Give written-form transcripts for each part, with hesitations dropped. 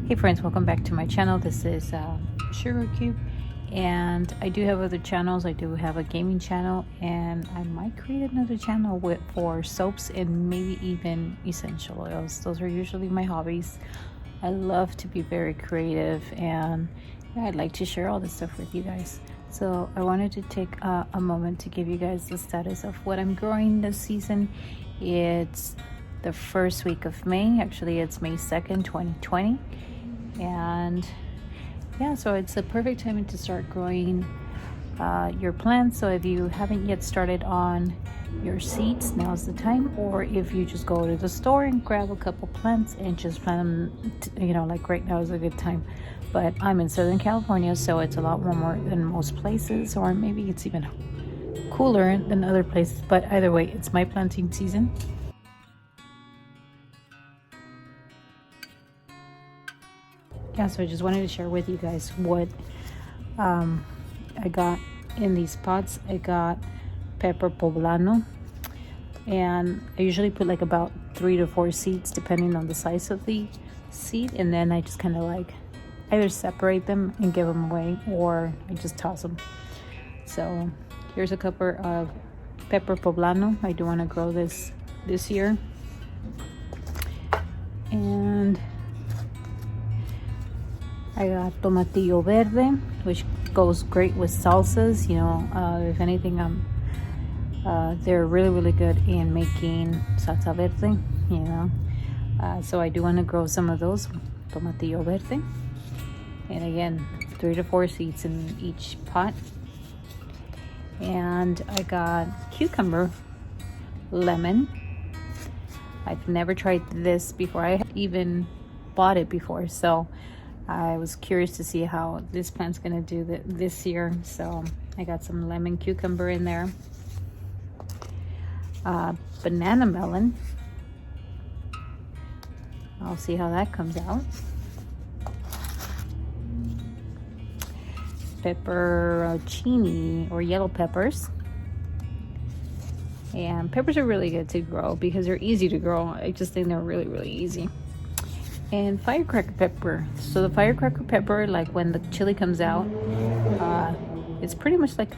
Hey friends, welcome back to my channel. This is SugarCube, and I do have other channels. I do have a gaming channel, and I might create another channel for soaps and maybe even essential oils. Those are usually my hobbies. I love to be very creative, and yeah, I'd like to share all this stuff with you guys. So I wanted to take a moment to give you guys the status of what I'm growing this season. It's the first week of May. Actually, it's May 2nd, 2020. And yeah, so it's the perfect time to start growing your plants. So if you haven't yet started on your seeds, now's the time. Or if you just go to the store and grab a couple plants and just plant them, like right now is a good time. But I'm in Southern California, so it's a lot warmer than most places, or maybe it's even cooler than other places. But either way, it's my planting season. Yeah, so I just wanted to share with you guys what I got in these pots. I got pepper poblano, and I usually put like about 3 to 4 seeds depending on the size of the seed, and then I just kind of like either separate them and give them away, or I just toss them. So here's a couple of pepper poblano. I do want to grow this year. And I got tomatillo verde, which goes great with salsas. If anything, they're really good in making salsa verde. So I do want to grow some of those tomatillo verde. And again, 3 to 4 seeds in each pot. And I got cucumber lemon. I've never tried this before. I haven't even bought it before, so I was curious to see how this plant's gonna do this year. So I got some lemon cucumber in there. Banana melon. I'll see how that comes out. Pepperoncini, or yellow peppers. And peppers are really good to grow because they're easy to grow. I just think they're really easy. And firecracker pepper. So the firecracker pepper, like when the chili comes out, it's pretty much like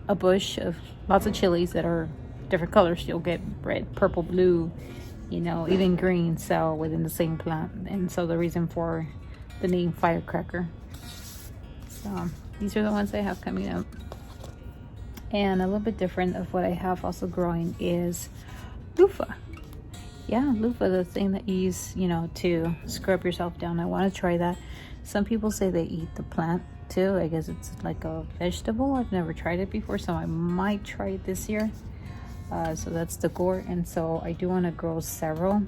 a bush of lots of chilies that are different colors. You'll get red, purple, blue, even green, so within the same plant. And so the reason for the name firecracker. So these are the ones I have coming up. And a little bit different of what I have also growing is loofah. Yeah, loofah, the thing that you use, to scrub yourself down. I want to try that. Some people say they eat the plant too. I guess it's like a vegetable. I've never tried it before, so I might try it this year. So that's the gourd, and so I do want to grow several.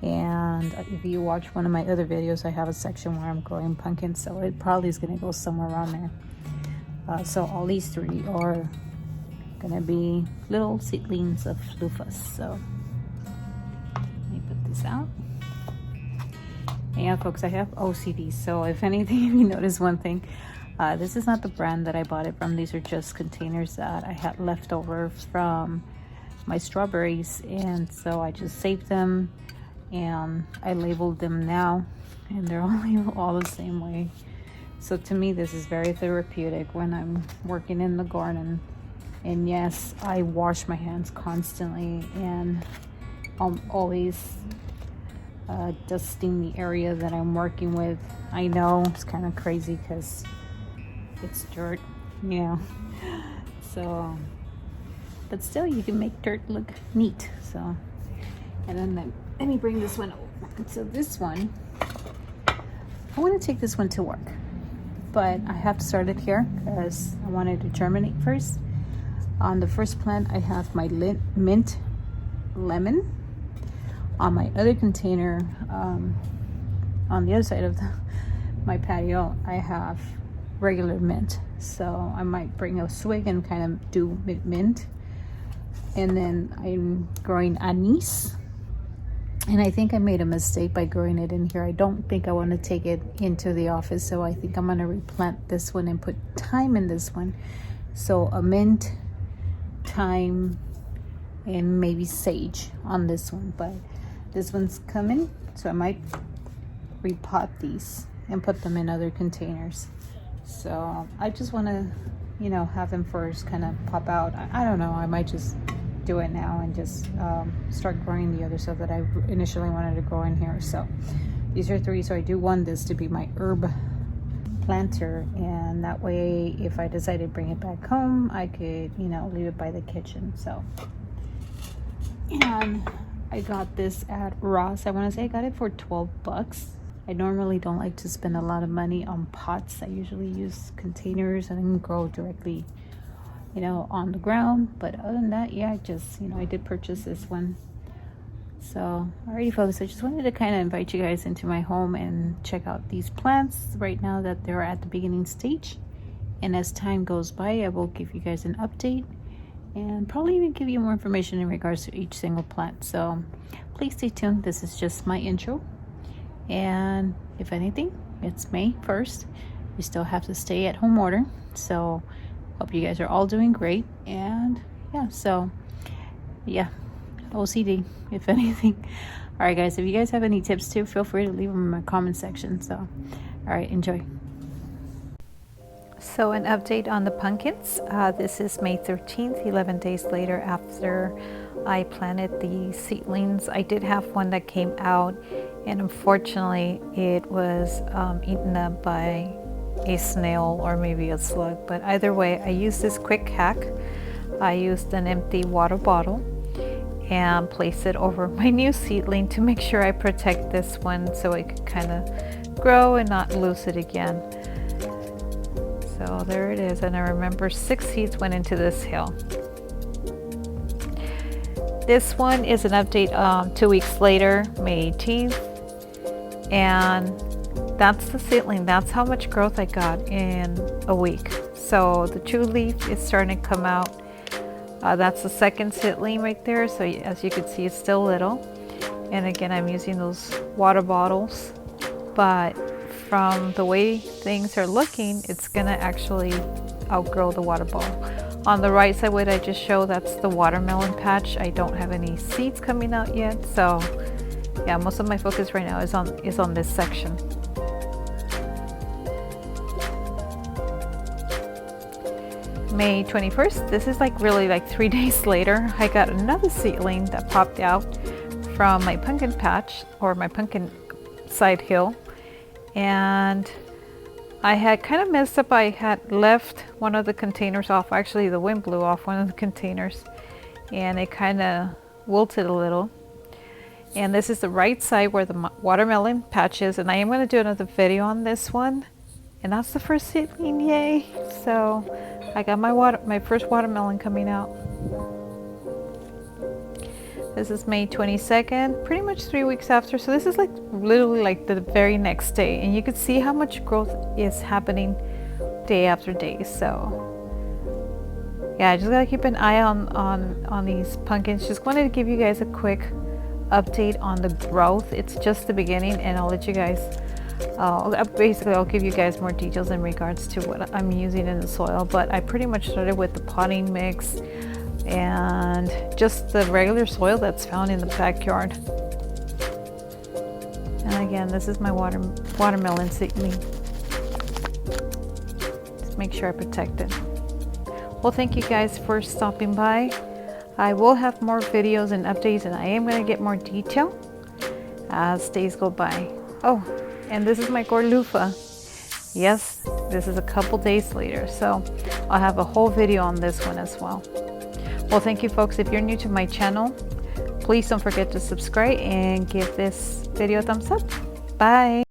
And if you watch one of my other videos, I have a section where I'm growing pumpkins, so it probably is going to go somewhere around there. So all these 3 are going to be little seedlings of loofahs. So this out. And yeah, folks, I have OCD, so if anything, if you notice one thing, this is not the brand that I bought it from. These are just containers that I had left over from my strawberries, and so I just saved them and I labeled them now, and they're all the same way. So to me, this is very therapeutic when I'm working in the garden. And yes, I wash my hands constantly, and I'm always dusting the area that I'm working with. I know it's kind of crazy because it's dirt, so, but still, you can make dirt look neat. So, and then let me bring this one over. So this one, I want to take this one to work, but I have to start it here because I wanted to germinate first. On the first plant, I have my mint lemon. On my other container, on the other side of my patio, I have regular mint. So I might bring a swig and kind of do mint. And then I'm growing anise. And I think I made a mistake by growing it in here. I don't think I want to take it into the office. So I think I'm going to replant this one and put thyme in this one. So a mint, thyme, and maybe sage on this one. But this one's coming, so I might repot these and put them in other containers. So I just want to, you know, have them first kind of pop out. I don't know, I might just do it now and just start growing the other stuff that I initially wanted to grow in here. So these are 3. So I do want this to be my herb planter, and that way if I decide to bring it back home, I could, you know, leave it by the kitchen. So, and I got this at Ross. I want to say I got it for 12 bucks. I normally don't like to spend a lot of money on pots. I usually use containers and grow directly, you know, on the ground. But other than that, yeah, just, you know, I did purchase this one. So alrighty folks, I just wanted to kind of invite you guys into my home and check out these plants right now that they're at the beginning stage. And as time goes by, I will give you guys an update and probably even give you more information in regards to each single plant. So please stay tuned. This is just my intro. And if anything, it's May 1st. We still have to stay at home order. So hope you guys are all doing great. And yeah, so yeah, OCD if anything. All right guys, if you guys have any tips too, feel free to leave them in my comment section. So all right, enjoy. So an update on the pumpkins. This is May 13th, 11 days later after I planted the seedlings. I did have one that came out, and unfortunately it was eaten up by a snail or maybe a slug. But either way, I used this quick hack. I used an empty water bottle and place it over my new seedling to make sure I protect this one so it could kind of grow and not lose it again. So there it is, and I remember 6 seeds went into this hill. This one is an update 2 weeks later, May 18th, and that's the seedling. That's how much growth I got in a week. So the true leaf is starting to come out. That's the second seedling right there. So as you can see, it's still little. And again, I'm using those water bottles. But from the way things are looking, it's gonna actually outgrow the water bottle. On the right side, what I just showed, that's the watermelon patch. I don't have any seeds coming out yet. So yeah, most of my focus right now is on this section. May 21st, this is like really like 3 days later, I got another seedling that popped out from my pumpkin patch, or my pumpkin side hill. And I had kind of messed up. I had left one of the containers off. Actually, the wind blew off one of the containers and it kind of wilted a little. And this is the right side where the watermelon patch is, and I am going to do another video on this one. And that's the first seedling, yay! So I got my first watermelon coming out. This is May 22nd, pretty much 3 weeks after. So this is like literally like the very next day, and you can see how much growth is happening day after day. So yeah, I just gotta keep an eye on these pumpkins. Just wanted to give you guys a quick update on the growth. It's just the beginning, and I'll let you guys basically I'll give you guys more details in regards to what I'm using in the soil. But I pretty much started with the potting mix and just the regular soil that's found in the backyard. And again, this is my watermelon seedling. Just make sure I protect it. Well, thank you guys for stopping by. I will have more videos and updates, and I am going to get more detail as days go by. Oh, and this is my gorlufa. Yes, this is a couple days later, so I'll have a whole video on this one as well. Well, thank you folks. If you're new to my channel, please don't forget to subscribe and give this video a thumbs up. Bye.